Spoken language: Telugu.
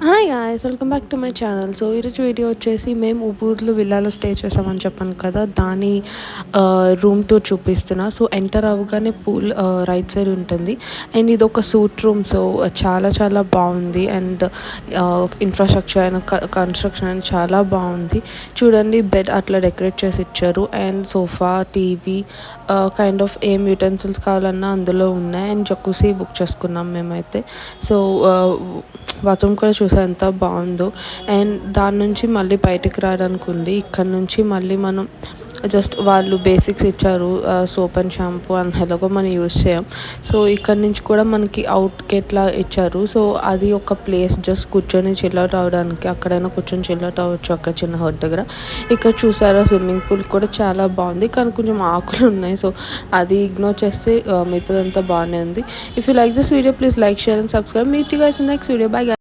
Hi guys, welcome back to my channel. So ఈరోజు వీడియో వచ్చేసి మేము ఉబూర్లో విల్లాలో స్టే చేసామని చెప్పాను కదా, దాని రూమ్ టూర్ చూపిస్తున్నా. సో ఎంటర్ అవ్వగానే పూల్ రైట్ సైడ్ ఉంటుంది. అండ్ ఇది ఒక సూట్ రూమ్. సో చాలా చాలా బాగుంది. అండ్ ఇన్ఫ్రాస్ట్రక్చర్ అయిన కన్స్ట్రక్షన్ అయినా చాలా బాగుంది. చూడండి, బెడ్ అట్లా డెకరేట్ చేసి ఇచ్చారు. And sofa, TV, kind of ఏం యూటెన్సిల్స్ కావాలన్నా అందులో ఉన్నాయి. అండ్ జక్కూసీ బుక్ చేసుకున్నాం మేమైతే. సో బాత్రూమ్ కూడా చూసా ఎంత బాగుందో. అండ్ దాని నుంచి మళ్ళీ బయటకు రావడానికి ఉంది. ఇక్కడ నుంచి మళ్ళీ మనం జస్ట్ వాళ్ళు బేసిక్స్ ఇచ్చారు, సోప్ అండ్ షాంపూ అండ్ ఎలాగో మనం యూజ్ చేయం. సో ఇక్కడ నుంచి కూడా మనకి అవుట్కి ఎట్లా ఇచ్చారు. సో అది ఒక ప్లేస్, జస్ట్ కూర్చొని చిల్అవుట్ అవ్వడానికి. అక్కడైనా కూర్చొని చిల్అవుట్ అవ్వచ్చు అక్కడ చిన్న హౌట్ దగ్గర. ఇక్కడ చూసారా, స్విమ్మింగ్ పూల్ కూడా చాలా బాగుంది, కానీ కొంచెం ఆకులు ఉన్నాయి. సో అది ఇగ్నోర్ చేస్తే మిగతాదంతా బాగానే ఉంది. If you like this video, please like, share and subscribe. Meet you guys in next video. By.